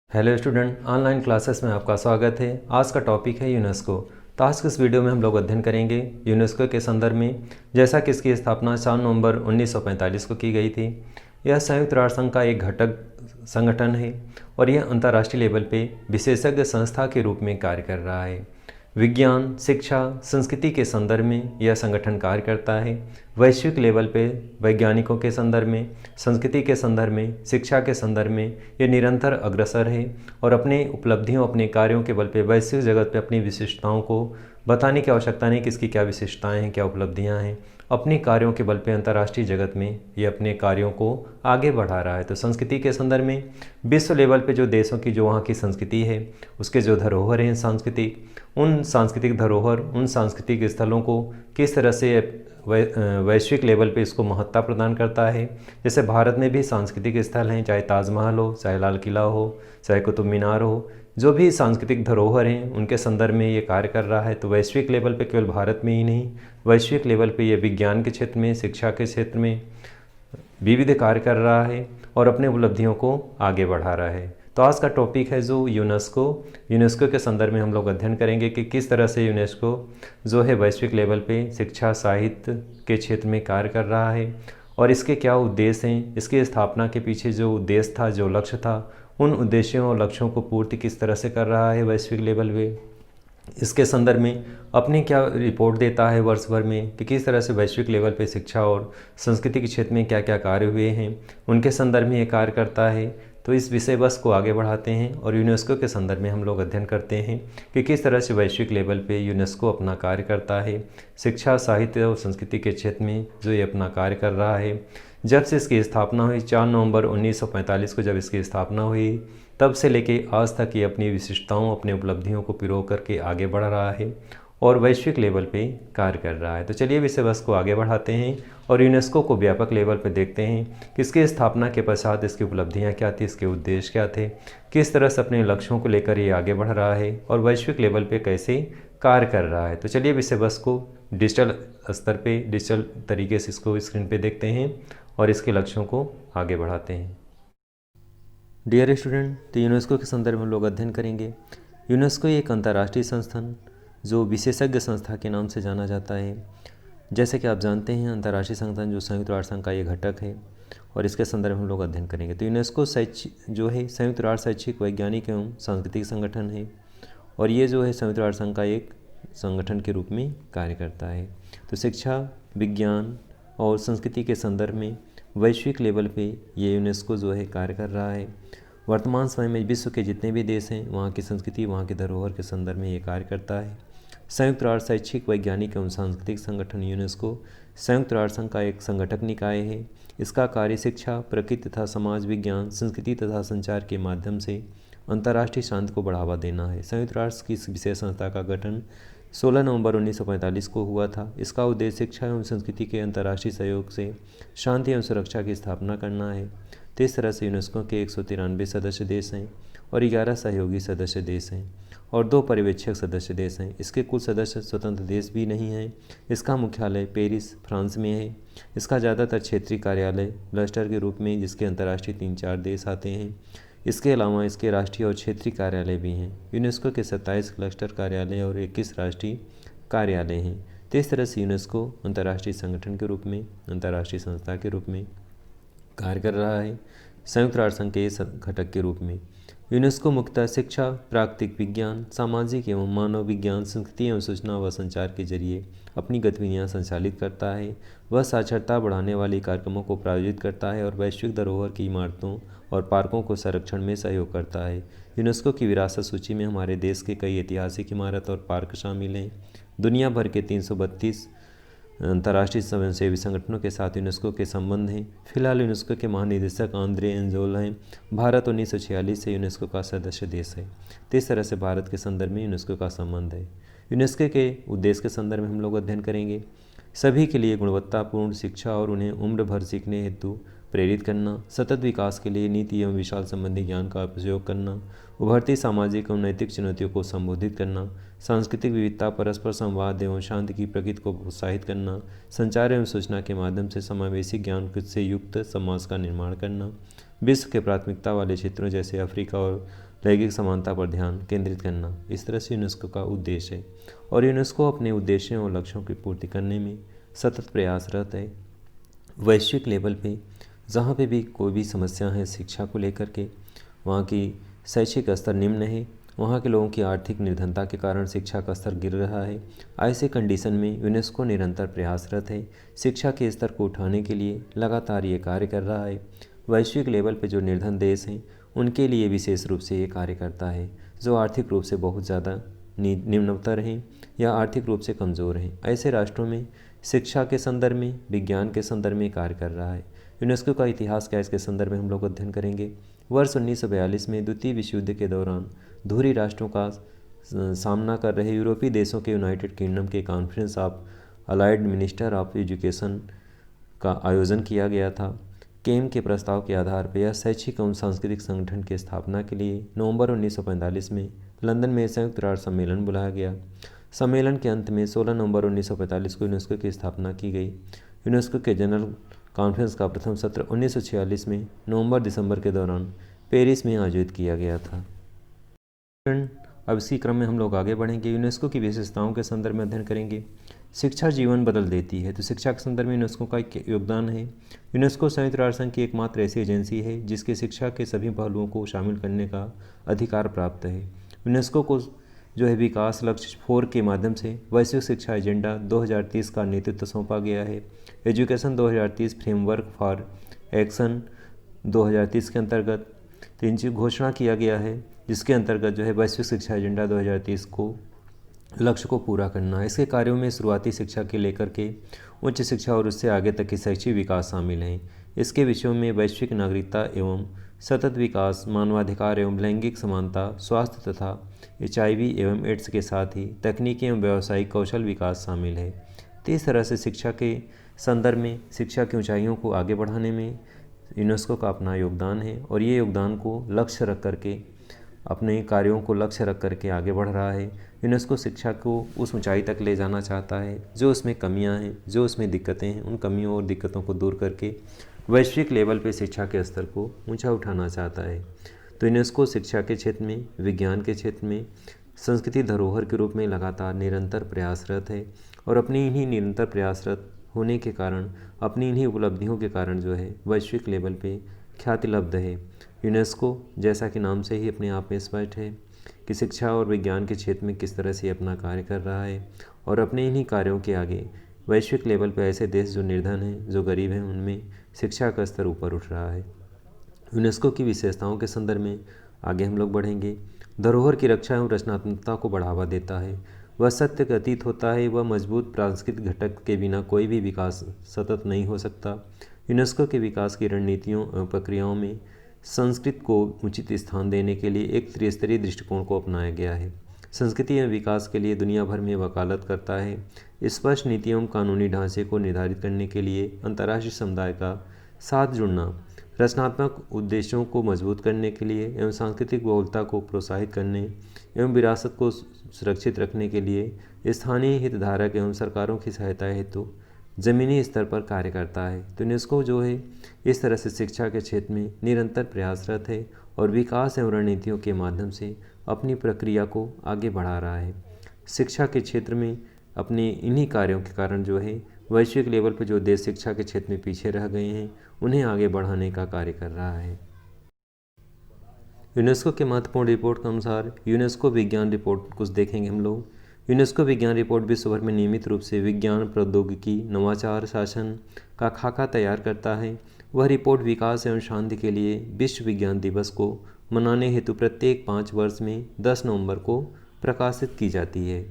Hello student, online classes में आपका स्वागत है। आज का टॉपिक है यूनेस्को। तो आज के इस वीडियो में हम लोग अध्ययन करेंगे यूनेस्को के संदर्भ में, जैसा कि इसकी स्थापना 4 नवंबर 1945 को की गई थी। यह संयुक्त राष्ट्र संघ का एक घटक संगठन है और यह अंतर्राष्ट्रीय लेवल पे विशेषज्ञ संस्था के रूप में कार्य कर रहा है। विज्ञान, शिक्षा, संस्कृति के संदर्भ में यह संगठन कार्य करता है। वैश्विक लेवल पे वैज्ञानिकों के संदर्भ में, संस्कृति के संदर्भ में, शिक्षा के संदर्भ में ये निरंतर अग्रसर है और अपने उपलब्धियों, अपने कार्यों के बल पे वैश्विक जगत पे अपनी विशिष्टताओं को बताने की आवश्यकता नहीं कि इसकी क्या विशिष्टताएं हैं, क्या उपलब्धियां हैं। अपने कार्यों के बल पे अंतर्राष्ट्रीय जगत में ये अपने कार्यों को आगे बढ़ा रहा है। तो संस्कृति के संदर्भ में विश्व लेवल पे जो देशों की, जो वहाँ की संस्कृति है, उसके जो धरोहर हैं सांस्कृतिक, उन सांस्कृतिक धरोहर, उन सांस्कृतिक स्थलों को किस तरह से वैश्विक लेवल पे इसको महत्ता प्रदान करता है। जैसे भारत में भी सांस्कृतिक स्थल हैं, चाहे ताजमहल हो, चाहे लाल किला हो, चाहे कुतुब मीनार हो, जो भी सांस्कृतिक धरोहर हैं उनके संदर्भ में ये कार्य कर रहा है। तो वैश्विक लेवल पे केवल भारत में ही नहीं, वैश्विक लेवल पे ये विज्ञान के क्षेत्र में, शिक्षा के क्षेत्र में विविध कार्य कर रहा है और अपने उपलब्धियों को आगे बढ़ा रहा है। तो आज का टॉपिक है जो यूनेस्को के संदर्भ में हम लोग अध्ययन करेंगे कि किस तरह से यूनेस्को जो है वैश्विक लेवल पे शिक्षा, साहित्य के क्षेत्र में कार्य कर रहा है और इसके क्या उद्देश्य हैं, इसकी स्थापना के पीछे जो उद्देश्य था, जो लक्ष्य था, उन उद्देश्यों और लक्ष्यों को पूर्ति किस तरह से कर रहा है वैश्विक लेवल पे। इसके संदर्भ में अपनी क्या रिपोर्ट देता है वर्ष भर में कि किस तरह से वैश्विक लेवल पे शिक्षा और संस्कृति के क्षेत्र में क्या क्या कार्य हुए हैं, उनके संदर्भ में ये कार्य करता है। तो इस विषय वस्तु को आगे बढ़ाते हैं और यूनेस्को के संदर्भ में हम लोग अध्ययन करते हैं कि किस तरह से वैश्विक लेवल पे यूनेस्को अपना कार्य करता है। शिक्षा, साहित्य और संस्कृति के क्षेत्र में जो ये अपना कार्य कर रहा है, जब से इसकी स्थापना हुई 4 नवंबर 1945 को जब इसकी स्थापना हुई, तब से लेके आज तक ये अपनी विशिष्टताओं, अपने उपलब्धियों को पिरो करके आगे बढ़ रहा है और वैश्विक लेवल पे कार्य कर रहा है। तो चलिए विषय वस्तु को आगे बढ़ाते हैं और यूनेस्को को व्यापक लेवल पे देखते हैं कि इसकी स्थापना के पश्चात इसकी उपलब्धियां क्या थी, इसके उद्देश्य क्या थे, किस तरह से अपने लक्ष्यों को लेकर ये आगे बढ़ रहा है और वैश्विक लेवल पे कैसे कार्य कर रहा है। तो चलिए विषय वस्तु को डिजिटल स्तर पे, डिजिटल तरीके से इसको स्क्रीन पे देखते हैं और इसके लक्ष्यों को आगे बढ़ाते हैं। डियर स्टूडेंट, तो यूनेस्को के संदर्भ में लोग अध्ययन करेंगे। यूनेस्को एक अंतर्राष्ट्रीय संस्थान जो विशेषज्ञ संस्था के नाम से जाना जाता है। जैसे कि आप जानते हैं, अंतर्राष्ट्रीय संगठन जो संयुक्त राष्ट्र संघ का ये घटक है और इसके संदर्भ में हम लोग अध्ययन करेंगे। तो यूनेस्को जो है संयुक्त राष्ट्र शैक्षिक, वैज्ञानिक एवं सांस्कृतिक संगठन है और ये जो है संयुक्त राष्ट्र संघ का एक संगठन के रूप में कार्य करता है। तो शिक्षा, विज्ञान और संस्कृति के संदर्भ में वैश्विक लेवल पे ये यूनेस्को जो है कार्य कर रहा है। वर्तमान समय में विश्व के जितने भी देश हैं, वहाँ की संस्कृति, वहाँ के धरोहर के संदर्भ में ये कार्य करता है। संयुक्त राष्ट्र शैक्षिक, वैज्ञानिक एवं सांस्कृतिक संगठन यूनेस्को संयुक्त राष्ट्र संघ का एक संगठक निकाय है। इसका कार्य शिक्षा, प्रकृति तथा समाज विज्ञान, संस्कृति तथा संचार के माध्यम से अंतर्राष्ट्रीय शांति को बढ़ावा देना है। संयुक्त राष्ट्र की इस विशेष संस्था का गठन 16 नवंबर 1945 को हुआ था। इसका उद्देश्य शिक्षा एवं संस्कृति के अंतर्राष्ट्रीय सहयोग से शांति एवं सुरक्षा की स्थापना करना है। तो इस तरह से यूनेस्को के 193 सदस्य देश हैं और 11 सहयोगी सदस्य देश हैं और 2 पर्यवेक्षक सदस्य देश हैं। इसके कुल सदस्य स्वतंत्र देश भी नहीं हैं। इसका मुख्यालय पेरिस, फ्रांस में है। इसका ज़्यादातर क्षेत्रीय कार्यालय क्लस्टर के रूप में, जिसके अंतर्राष्ट्रीय 3-4 देश आते हैं। इसके अलावा इसके राष्ट्रीय और क्षेत्रीय कार्यालय भी हैं। यूनेस्को के 27 क्लस्टर कार्यालय और 21 राष्ट्रीय कार्यालय हैं। तो इस तरह से यूनेस्को अंतर्राष्ट्रीय संगठन के रूप में, अंतर्राष्ट्रीय संस्था के रूप में कार्य कर रहा है, संयुक्त राष्ट्र संघ के घटक के रूप में। यूनेस्को मुख्यतः शिक्षा, प्राकृतिक विज्ञान, सामाजिक एवं मानव विज्ञान, संस्कृति एवं सूचना व संचार के जरिए अपनी गतिविधियां संचालित करता है। वह साक्षरता बढ़ाने वाले कार्यक्रमों को प्रायोजित करता है और वैश्विक धरोहर की इमारतों और पार्कों को संरक्षण में सहयोग करता है। यूनेस्को की विरासत सूची में हमारे देश के कई ऐतिहासिक इमारत और पार्क शामिल हैं। दुनिया भर के 332 अंतर्राष्ट्रीय स्वयंसेवी संगठनों के साथ यूनेस्को के संबंध हैं। फिलहाल यूनेस्को के महानिदेशक आंद्रे एंजोल हैं। भारत 1946 से यूनेस्को का सदस्य देश है। तो इस तरह से भारत के संदर्भ में यूनेस्को का संबंध है। यूनेस्को के उद्देश्य के संदर्भ में हम लोग अध्ययन करेंगे। सभी के लिए गुणवत्तापूर्ण शिक्षा और उन्हें उम्र भर सीखने हेतु प्रेरित करना, सतत विकास के लिए नीति एवं विशाल संबंधी ज्ञान का उपयोग करना, उभरती सामाजिक एवं नैतिक चुनौतियों को संबोधित करना, सांस्कृतिक विविधता, परस्पर संवाद एवं शांति की प्रकृति को प्रोत्साहित करना, संचार एवं सूचना के माध्यम से समावेशी ज्ञान से युक्त समाज का निर्माण करना, विश्व के प्राथमिकता वाले क्षेत्रों जैसे अफ्रीका और लैंगिक समानता पर ध्यान केंद्रित करना। इस तरह से यूनेस्को का उद्देश्य है और यूनेस्को अपने उद्देश्यों और लक्ष्यों की पूर्ति करने में सतत प्रयासरत है। वैश्विक लेवल पे जहाँ पे भी कोई भी समस्या है शिक्षा को लेकर के, वहाँ की शैक्षिक स्तर निम्न है, वहाँ के लोगों की आर्थिक निर्धनता के कारण शिक्षा का स्तर गिर रहा है, ऐसे कंडीशन में यूनेस्को निरंतर प्रयासरत है। शिक्षा के स्तर को उठाने के लिए लगातार ये कार्य कर रहा है। वैश्विक लेवल पे जो निर्धन देश हैं उनके लिए विशेष रूप से ये कार्य करता है, जो आर्थिक रूप से बहुत ज़्यादा निम्नतर हैं या आर्थिक रूप से कमज़ोर हैं। ऐसे राष्ट्रों में शिक्षा के संदर्भ में, विज्ञान के संदर्भ में कार्य कर रहा है। यूनेस्को का इतिहास क्या है, इसके संदर्भ में हम लोग अध्ययन करेंगे। वर्ष 1942 में द्वितीय विश्व युद्ध के दौरान धुरी राष्ट्रों का सामना कर रहे यूरोपीय देशों के यूनाइटेड किंगडम के conference of allied minister of education का आयोजन किया गया था। केम के प्रस्ताव के आधार पर यह शैक्षिक एवं सांस्कृतिक संगठन की स्थापना के लिए नवंबर 1945 में लंदन में संयुक्त राष्ट्र सम्मेलन बुलाया गया। सम्मेलन के अंत में 16 नवंबर 1945 को यूनेस्को की स्थापना की गई। यूनेस्को के जनरल कॉन्फ्रेंस का प्रथम सत्र 1946 में नवंबर-दिसंबर के दौरान पेरिस में आयोजित किया गया था। अब इसी क्रम में हम लोग आगे बढ़ेंगे। यूनेस्को की विशेषताओं के संदर्भ में अध्ययन करेंगे। शिक्षा जीवन बदल देती है, तो शिक्षा के संदर्भ में यूनेस्को का एक योगदान है। यूनेस्को संयुक्त राष्ट्र संघ की एकमात्र ऐसी एजेंसी है जिसके शिक्षा के सभी पहलुओं को शामिल करने का अधिकार प्राप्त है। यूनेस्को को जो है विकास लक्ष्य 4 के माध्यम से वैश्विक शिक्षा एजेंडा 2030 का नेतृत्व सौंपा गया है। एजुकेशन 2030 फ्रेमवर्क फॉर एक्शन 2030 के अंतर्गत 3 घोषणा किया गया है, जिसके अंतर्गत जो है वैश्विक शिक्षा एजेंडा 2030 को लक्ष्य को पूरा करना है। इसके कार्यों में शुरुआती शिक्षा के लेकर के उच्च शिक्षा और उससे आगे तक की शैक्षिक विकास शामिल हैं। इसके विषयों में वैश्विक नागरिकता एवं सतत विकास, मानवाधिकार एवं लैंगिक समानता, स्वास्थ्य तथा HIV एवं एड्स के साथ ही तकनीकी एवं व्यावसायिक कौशल विकास शामिल है। तो इस तरह से शिक्षा के संदर्भ में शिक्षा की ऊंचाइयों को आगे बढ़ाने में यूनेस्को का अपना योगदान है और ये योगदान को लक्ष्य रख करके, अपने कार्यों को लक्ष्य रख करके आगे बढ़ रहा है। यूनेस्को शिक्षा को उस ऊंचाई तक ले जाना चाहता है, जो उसमें कमियां हैं, जो उसमें दिक्कतें हैं, उन कमियों और दिक्कतों को दूर करके वैश्विक लेवल पे शिक्षा के स्तर को ऊंचा उठाना चाहता है। तो यूनेस्को शिक्षा के क्षेत्र में, विज्ञान के क्षेत्र में संस्कृति धरोहर के रूप में लगातार निरंतर प्रयासरत है और अपनी इन्हीं निरंतर प्रयासरत होने के कारण, अपनी इन्हीं उपलब्धियों के कारण जो है वैश्विक लेवल पे ख्याति लब्ध है। यूनेस्को जैसा कि नाम से ही अपने आप में स्पष्ट है कि शिक्षा और विज्ञान के क्षेत्र में किस तरह से अपना कार्य कर रहा है और अपने इन्हीं कार्यों के आगे वैश्विक लेवल पर ऐसे देश जो निर्धन हैं, जो गरीब हैं, उनमें शिक्षा का स्तर ऊपर उठ रहा है। यूनेस्को की विशेषताओं के संदर्भ में आगे हम लोग बढ़ेंगे। धरोहर की रक्षा एवं रचनात्मकता को बढ़ावा देता है। वह सत्य का अतीत होता है। वह मजबूत सांस्कृतिक घटक के बिना कोई भी विकास सतत नहीं हो सकता। यूनेस्को के विकास की रणनीतियों एवं प्रक्रियाओं में संस्कृत को उचित स्थान देने के लिए एक त्रिस्तरीय दृष्टिकोण को अपनाया गया है। संस्कृति एवं विकास के लिए दुनिया भर में वकालत करता है। स्पष्ट नीति एवं कानूनी ढांचे को निर्धारित करने के लिए अंतर्राष्ट्रीय समुदाय का साथ जुड़ना, रचनात्मक उद्देश्यों को मजबूत करने के लिए एवं सांस्कृतिक बहुलता को प्रोत्साहित करने एवं विरासत को सुरक्षित रखने के लिए स्थानीय हितधारक एवं सरकारों की सहायता हेतु ज़मीनी स्तर पर कार्य करता है। तो यूनेस्को जो है इस तरह से शिक्षा के क्षेत्र में निरंतर प्रयासरत है और विकास एवं रणनीतियों के माध्यम से अपनी प्रक्रिया को आगे बढ़ा रहा है। शिक्षा के क्षेत्र में अपने इन्हीं कार्यों के कारण जो है वैश्विक लेवल पर जो देश शिक्षा के क्षेत्र में पीछे रह गए हैं, उन्हें आगे बढ़ाने का कार्य कर रहा है। यूनेस्को के महत्वपूर्ण रिपोर्ट के अनुसार यूनेस्को विज्ञान रिपोर्ट कुछ देखेंगे हम लोग। यूनेस्को विज्ञान रिपोर्ट विश्व भर में नियमित रूप से विज्ञान, प्रौद्योगिकी, नवाचार, शासन का खाका तैयार करता है। वह रिपोर्ट विकास एवं शांति के लिए विश्व विज्ञान दिवस को मनाने हेतु प्रत्येक 5 वर्ष में 10 नवंबर को प्रकाशित की जाती है।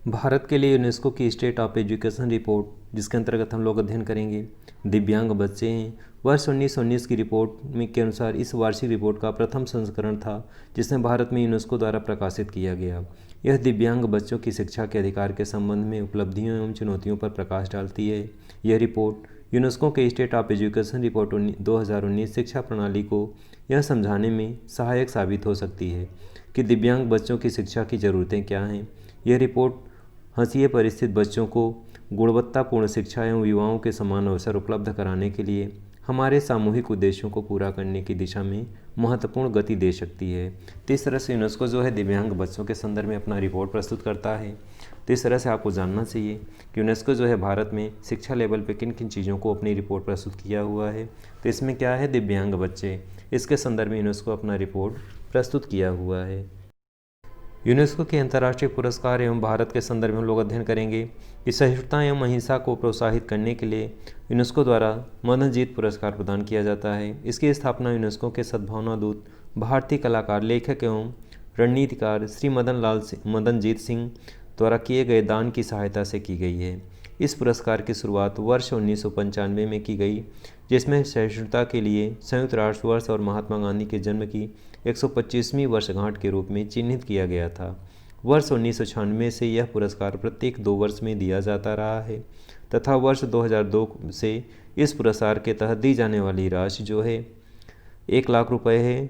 भारत के लिए यूनेस्को की स्टेट ऑफ एजुकेशन रिपोर्ट, जिसके अंतर्गत हम लोग अध्ययन करेंगे दिव्यांग बच्चे हैं। वर्ष 1919 की रिपोर्ट में के अनुसार इस वार्षिक रिपोर्ट का प्रथम संस्करण था, जिसने भारत में यूनेस्को द्वारा प्रकाशित किया गया। यह दिव्यांग बच्चों की शिक्षा के अधिकार के संबंध में उपलब्धियों एवं चुनौतियों पर प्रकाश डालती है। यह रिपोर्ट यूनेस्को के स्टेट ऑफ एजुकेशन रिपोर्ट 2019 शिक्षा प्रणाली को यह समझाने में सहायक साबित हो सकती है कि दिव्यांग बच्चों की शिक्षा की ज़रूरतें क्या हैं। यह रिपोर्ट हाशिए परिस्थित बच्चों को गुणवत्तापूर्ण शिक्षा एवं युवाओं के समान अवसर उपलब्ध कराने के लिए हमारे सामूहिक उद्देश्यों को पूरा करने की दिशा में महत्वपूर्ण गति दे सकती है। तो इस तरह से यूनेस्को जो है दिव्यांग बच्चों के संदर्भ में अपना रिपोर्ट प्रस्तुत करता है। तो इस तरह से आपको जानना चाहिए कि यूनेस्को जो है भारत में शिक्षा लेवल पे किन किन चीज़ों को अपनी रिपोर्ट प्रस्तुत किया हुआ है। तो इसमें क्या है, दिव्यांग बच्चे, इसके संदर्भ में यूनेस्को अपना रिपोर्ट प्रस्तुत किया हुआ है। यूनेस्को के अंतर्राष्ट्रीय पुरस्कार एवं भारत के संदर्भ में हम लोग अध्ययन करेंगे कि सहिष्णुता एवं अहिंसा को प्रोत्साहित करने के लिए यूनेस्को द्वारा मदनजीत पुरस्कार प्रदान किया जाता है। इसकी स्थापना यूनेस्को के सद्भावना दूत, भारतीय कलाकार, लेखक एवं रणनीतिकार श्री मदनजीत सिंह द्वारा किए गए दान की सहायता से की गई है। इस पुरस्कार की शुरुआत वर्ष 1995 में की गई, जिसमें सहिष्णुता के लिए संयुक्त राष्ट्र वर्ष और महात्मा गांधी के जन्म की 125वीं वर्षगांठ के रूप में चिन्हित किया गया था। वर्ष 1996 से यह पुरस्कार प्रत्येक 2 वर्ष में दिया जाता रहा है तथा वर्ष 2002 से इस पुरस्कार के तहत दी जाने वाली राशि जो है 1 लाख रुपए है।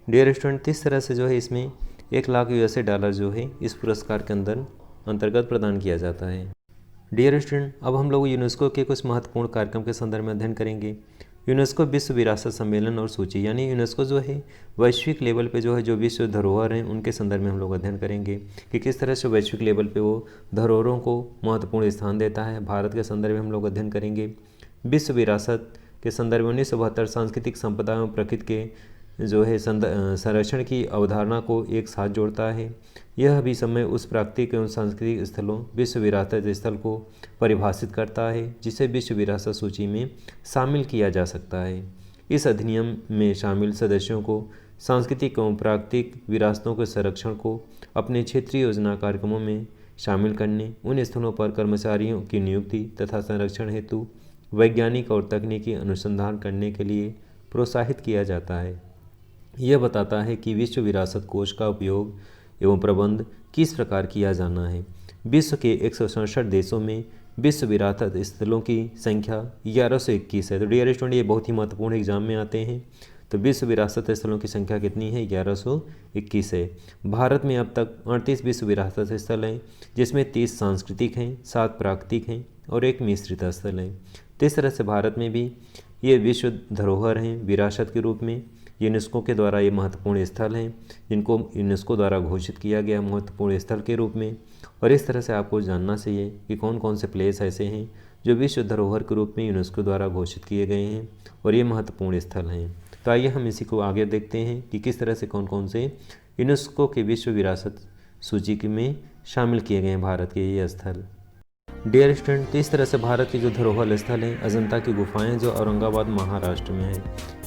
डियर स्टूडेंट, इस तरह से जो है इसमें 1 लाख यूएसए डॉलर जो है इस पुरस्कार के अंतर्गत प्रदान किया जाता है। डियर स्टूडेंट, अब हम लोग यूनेस्को के कुछ महत्वपूर्ण कार्यक्रम के संदर्भ में अध्ययन करेंगे। यूनेस्को विश्व विरासत सम्मेलन और सूची, यानी यूनेस्को जो है वैश्विक लेवल पे जो है जो विश्व धरोहर हैं उनके संदर्भ में हम लोग अध्ययन करेंगे कि किस तरह से वैश्विक लेवल पे वो धरोहरों को महत्वपूर्ण स्थान देता है। भारत के संदर्भ में हम लोग अध्ययन करेंगे। विश्व विरासत के संदर्भ में 1972 सांस्कृतिक संपदा एवं प्रकृति के जो है संरक्षण की अवधारणा को एक साथ जोड़ता है। यह भी समय उस प्राकृतिक एवं सांस्कृतिक स्थलों विश्व विरासत स्थल को परिभाषित करता है जिसे विश्व विरासत सूची में शामिल किया जा सकता है। इस अधिनियम में शामिल सदस्यों को सांस्कृतिक एवं प्राकृतिक विरासतों के संरक्षण को अपने क्षेत्रीय योजना कार्यक्रमों में शामिल करने, उन स्थलों पर कर्मचारियों की नियुक्ति तथा संरक्षण हेतु वैज्ञानिक और तकनीकी अनुसंधान करने के लिए प्रोत्साहित किया जाता है। यह बताता है कि विश्व विरासत कोष का उपयोग एवं प्रबंध किस प्रकार किया जाना है। विश्व के 167 देशों में विश्व विरासत स्थलों की संख्या 1121 है। तो डियर स्टूडेंट, ये बहुत ही महत्वपूर्ण एग्जाम में आते हैं। तो विश्व विरासत स्थलों की संख्या कितनी है? 1121 है। भारत में अब तक 38 विश्व विरासत स्थल हैं, जिसमें 30 सांस्कृतिक हैं, 7 प्राकृतिक हैं और 1 मिश्रित स्थल है। तो इस तरह से भारत में भी ये विश्व धरोहर हैं विरासत के रूप में। यूनेस्को के द्वारा ये महत्वपूर्ण स्थल हैं जिनको यूनेस्को द्वारा घोषित किया गया महत्वपूर्ण स्थल के रूप में। और इस तरह से आपको जानना चाहिए कि कौन कौन से प्लेस ऐसे हैं जो विश्व धरोहर के रूप में यूनेस्को द्वारा घोषित किए गए हैं और ये महत्वपूर्ण स्थल हैं। तो आइए हम इसी को आगे देखते हैं कि किस तरह से कौन कौन से यूनेस्को के विश्व विरासत सूची में शामिल किए गए हैं भारत के ये स्थल। डियर स्टूडेंट, तो इस तरह से भारत के जो धरोहर स्थल हैं, अजंता की गुफाएं जो औरंगाबाद महाराष्ट्र में है,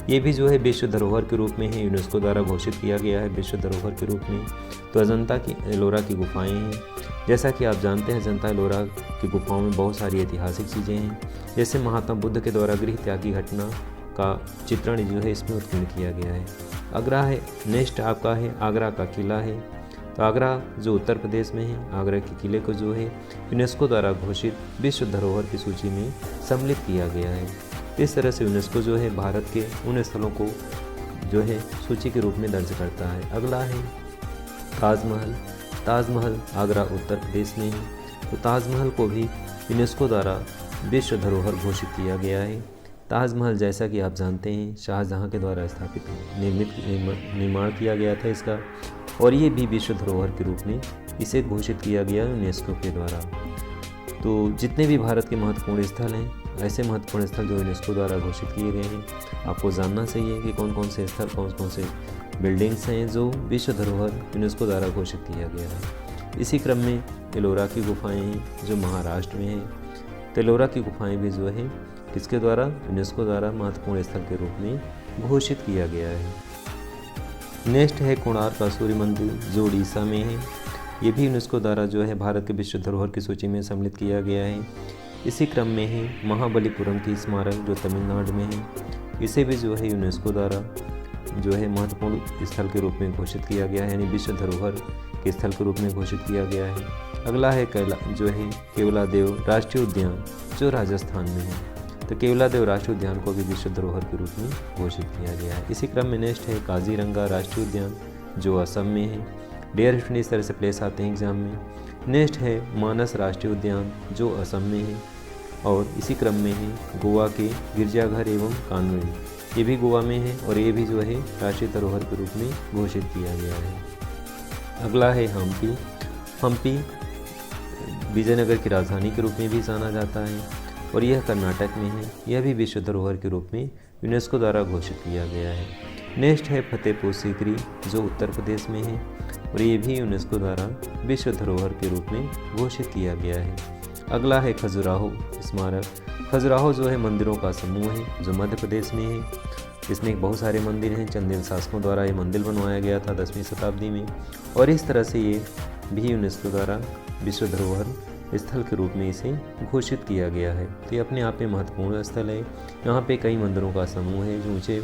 ये भी जो है विश्व धरोहर के रूप में है, यूनेस्को द्वारा घोषित किया गया है विश्व धरोहर के रूप में। तो अजंता की एलोरा की गुफाएं हैं। जैसा कि आप जानते हैं, अजंता एलोरा की गुफाओं में बहुत सारी ऐतिहासिक चीज़ें हैं, जैसे महात्मा बुद्ध के द्वारा गृह त्याग की घटना का चित्रण जो है इसमें उत्पन्न किया गया है। आगरा है, नेक्स्ट आपका है आगरा का किला है। तो आगरा जो उत्तर प्रदेश में है, आगरा के किले को जो है यूनेस्को द्वारा घोषित विश्व धरोहर की सूची में सम्मिलित किया गया है। इस तरह से यूनेस्को जो है भारत के उन स्थलों को जो है सूची के रूप में दर्ज करता है। अगला है ताजमहल। ताजमहल आगरा उत्तर प्रदेश में है। तो ताजमहल को भी यूनेस्को द्वारा विश्व धरोहर घोषित किया गया है। ताजमहल जैसा कि आप जानते हैं शाहजहाँ के द्वारा निर्माण किया गया था इसका, और ये भी विश्व धरोहर के रूप में इसे घोषित किया गया यूनेस्को के द्वारा। तो जितने भी भारत के महत्वपूर्ण स्थल हैं, ऐसे महत्वपूर्ण स्थल जो यूनेस्को द्वारा घोषित किए गए हैं, आपको जानना चाहिए कि कौन कौन से स्थल, कौन कौन से बिल्डिंग्स हैं जो विश्व धरोहर यूनेस्को द्वारा घोषित किया गया है। इसी क्रम में एलोरा की गुफाएँ हैं जो महाराष्ट्र में हैं। तो एलोरा की गुफाएँ भी जो है किसके द्वारा? यूनेस्को द्वारा महत्वपूर्ण स्थल के रूप में घोषित किया गया है। नेक्स्ट है कोणार्क का सूर्य मंदिर जो उड़ीसा में है। ये भी यूनेस्को द्वारा जो है भारत के विश्व धरोहर की सूची में सम्मिलित किया गया है। इसी क्रम में है महाबलीपुरम की स्मारक जो तमिलनाडु में है। इसे भी जो है यूनेस्को द्वारा जो है महत्वपूर्ण स्थल के रूप में घोषित किया गया है, यानी विश्व धरोहर के स्थल के रूप में घोषित किया गया है। अगला है केवलादेव राष्ट्रीय उद्यान जो राजस्थान में है। तो केवलादेव राष्ट्रीय उद्यान को भी विश्व धरोहर के रूप में घोषित किया गया है। इसी क्रम में नेक्स्ट है काजीरंगा राष्ट्रीय उद्यान जो असम में है। डियर स्टूडेंट, इस तरह से प्लेस आते हैं एग्जाम में। नेक्स्ट है मानस राष्ट्रीय उद्यान जो असम में है। और इसी क्रम में है गोवा के गिरजाघर एवं कॉन्वेंट, ये भी गोवा में है और ये भी जो है राष्ट्रीय धरोहर के रूप में घोषित किया गया है। अगला है हम्पी। हम्पी विजयनगर की राजधानी के रूप में भी जाना जाता है और यह कर्नाटक में है। यह भी विश्व धरोहर के रूप में यूनेस्को द्वारा घोषित किया गया है। नेक्स्ट है फतेहपुर सीकरी जो उत्तर प्रदेश में है और ये भी यूनेस्को द्वारा विश्व धरोहर के रूप में घोषित किया गया है। अगला है खजुराहो स्मारक। खजुराहो जो है मंदिरों का समूह है जो मध्य प्रदेश में है। इसमें बहुत सारे मंदिर हैं। चंदेल शासकों द्वारा ये मंदिर बनवाया गया था 10वीं शताब्दी में और इस तरह से ये भी यूनेस्को द्वारा विश्व धरोहर स्थल के रूप में इसे घोषित किया गया है। तो ये अपने आप में महत्वपूर्ण स्थल है। यहाँ पे कई मंदिरों का समूह है जो ऊंचे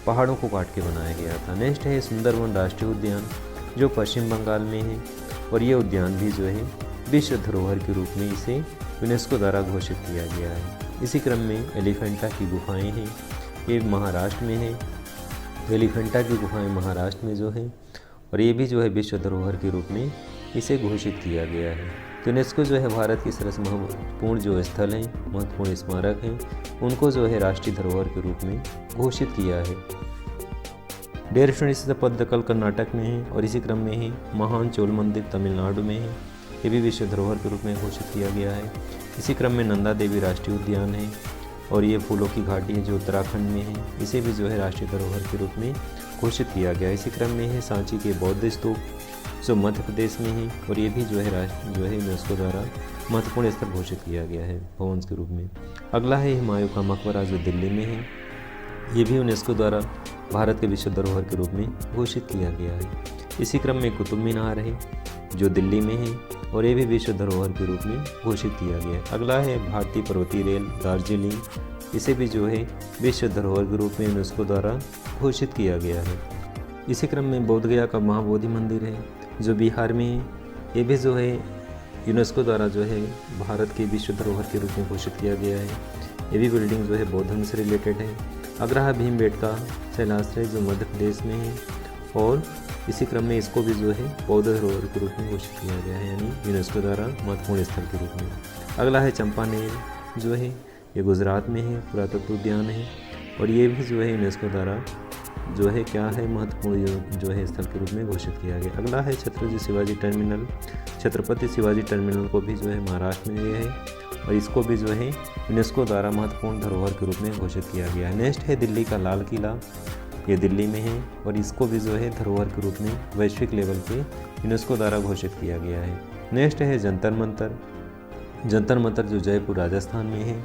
पहाड़ों को काट के बनाया गया था। नेक्स्ट है सुंदरवन राष्ट्रीय उद्यान जो पश्चिम बंगाल में है और ये उद्यान भी जो है विश्व धरोहर के रूप में इसे यूनेस्को द्वारा घोषित किया गया है। इसी क्रम में एलिफेंटा की गुफाएँ हैं, ये महाराष्ट्र में है। एलिफेंटा की गुफाएँ महाराष्ट्र में जो है और ये भी जो है विश्व धरोहर के रूप में इसे घोषित किया गया है। तो यूनेस्को जो है भारत की सरस महत्वपूर्ण जो स्थल हैं, महत्वपूर्ण स्मारक हैं, उनको जो है राष्ट्रीय धरोहर के रूप में घोषित किया है। डेरशुण स्थित पद्दकल कर्नाटक में है और इसी क्रम में ही महान चोल मंदिर तमिलनाडु में है, ये भी विश्व धरोहर के रूप में घोषित किया गया है। इसी क्रम में नंदा देवी राष्ट्रीय उद्यान है और ये फूलों की घाटी है जो उत्तराखंड में है, इसे भी जो है राष्ट्रीय धरोहर के रूप में घोषित किया गया है। इसी क्रम में है सांची के बौद्ध स्तूप जो मध्य प्रदेश में है और ये भी जो है यूनेस्को द्वारा महत्वपूर्ण स्थल घोषित किया गया है भवन के रूप में। अगला है हुमायूं का मकबरा जो दिल्ली में है, ये भी यूनेस्को द्वारा भारत के विश्व धरोहर के रूप में घोषित किया गया है। इसी क्रम में कुतुब मीनार है जो दिल्ली में है और ये भी विश्व धरोहर के रूप में घोषित किया गया है। अगला है भारतीय पर्वतीय रेल दार्जिलिंग, इसे भी जो है विश्व धरोहर के रूप में यूनेस्को द्वारा घोषित किया गया है। इसी क्रम में बोधगया का महाबोधि मंदिर है जो बिहार में है, ये भी जो है यूनेस्को द्वारा जो है भारत के विश्व धरोहर के रूप में घोषित किया गया है। ये भी बिल्डिंग जो है बौद्ध धर्म से रिलेटेड है। अगला है भीमबेटका शैलाश्रय जो मध्य प्रदेश में है और इसी क्रम में इसको भी जो है बौद्ध धरोहर के रूप में घोषित किया गया है, यानी यूनेस्को द्वारा महत्वपूर्ण स्थल के रूप में। अगला है चंपानेर जो है ये गुजरात में है, पुरातत्व उद्यान है और ये भी जो है यूनेस्को द्वारा जो है क्या है महत्वपूर्ण जो है स्थल के रूप में घोषित किया गया। अगला है छत्रपति शिवाजी टर्मिनल। छत्रपति शिवाजी टर्मिनल को भी जो है महाराष्ट्र में ये है और इसको भी जो है यूनेस्को द्वारा महत्वपूर्ण धरोहर के रूप में घोषित किया गया है। नेक्स्ट है दिल्ली का लाल किला, ये दिल्ली में है और इसको भी जो है धरोहर के रूप में वैश्विक लेवल पे यूनेस्को द्वारा घोषित किया गया है। नेक्स्ट है जंतर मंतर। जंतर मंतर जो जयपुर राजस्थान में है।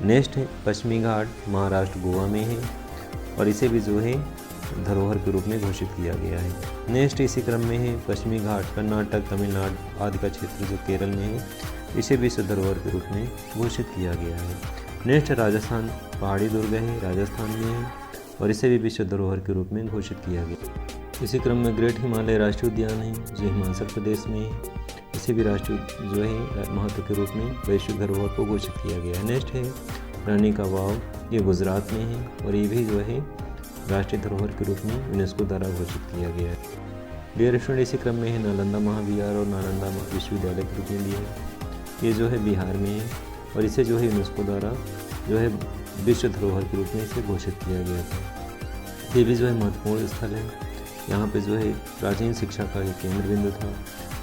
नेक्स्ट है पश्चिमी घाट महाराष्ट्र गोवा में है और इसे भी जो है धरोहर के रूप में घोषित किया गया है। नेक्स्ट इसी क्रम में है पश्चिमी घाट कर्नाटक तमिलनाडु आदि का क्षेत्र जो केरल में है, इसे भी धरोहर के रूप में घोषित किया गया है। नेक्स्ट राजस्थान पहाड़ी दुर्ग है, राजस्थान में है और इसे भी विश्व धरोहर के रूप में घोषित किया गया। इसी क्रम में ग्रेट हिमालय राष्ट्रीय उद्यान है जो हिमाचल प्रदेश में है, इसे भी राष्ट्रीय जो है महत्व के रूप में वैश्विक धरोहर को घोषित किया गया है। नेक्स्ट है रानी का वाव, ये गुजरात में है और ये भी जो है राष्ट्रीय धरोहर के रूप में यूनेस्को द्वारा घोषित किया गया है। डियर स्टूडेंट इसी क्रम में है नालंदा महाविहार और नालंदा विश्वविद्यालय के रूप में भी है, ये जो है बिहार में है और इसे जो है यूनेस्को द्वारा जो है विश्व धरोहर के रूप में इसे घोषित किया गया था। ये भी जो है महत्वपूर्ण स्थल है। यहाँ पे जो है प्राचीन शिक्षा का एक केंद्र बिंदु था,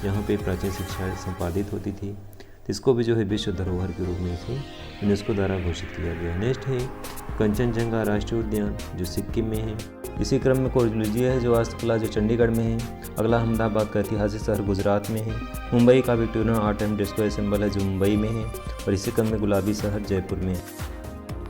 यहाँ पे प्राचीन शिक्षा संपादित होती थी, तो इसको भी जो है विश्व धरोहर के रूप में इसे यूनेस्को द्वारा घोषित किया गया। नेक्स्ट है कंचनजंगा राष्ट्रीय उद्यान जो सिक्किम में है। इसी क्रम में कोर्जुलिया है जो वास्तुकला जो चंडीगढ़ में है। अगला अहमदाबाद का ऐतिहासिक शहर गुजरात में है। मुंबई का Victoria art and disco symbol है जो मुंबई में है और इसी क्रम में गुलाबी शहर जयपुर में है।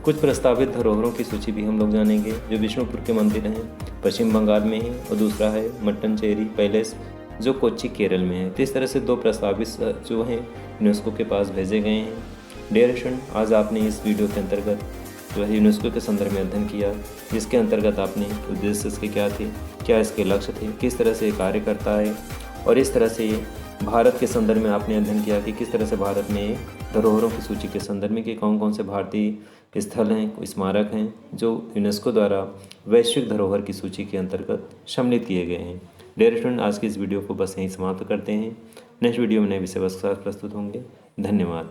कुछ प्रस्तावित धरोहरों की सूची भी हम लोग जानेंगे जो विष्णुपुर के मंदिर हैं, पश्चिम बंगाल में है और दूसरा है मट्टनचेरी पैलेस जो कोच्चि केरल में है। तो इस तरह से दो प्रस्तावित जो हैं यूनेस्को के पास भेजे गए हैं। डियर स्टूडेंट, आज आपने इस वीडियो के अंतर्गत जो है यूनेस्को के संदर्भ में अध्ययन किया, जिसके अंतर्गत आपने उद्देश्य इसके क्या थे, क्या इसके लक्ष्य थे, किस तरह से कार्य करता है और इस तरह से भारत के संदर्भ में आपने अध्ययन किया कि किस तरह से भारत में धरोहरों की सूची के संदर्भ में कि कौन कौन से भारतीय स्थल हैं, स्मारक हैं जो यूनेस्को द्वारा वैश्विक धरोहर की सूची के अंतर्गत सम्मिलित किए गए हैं। डियर स्टूडेंट, आज की इस वीडियो को बस यहीं समाप्त करते हैं। नेक्स्ट वीडियो में नए विषय वस्तु के साथ प्रस्तुत होंगे। धन्यवाद।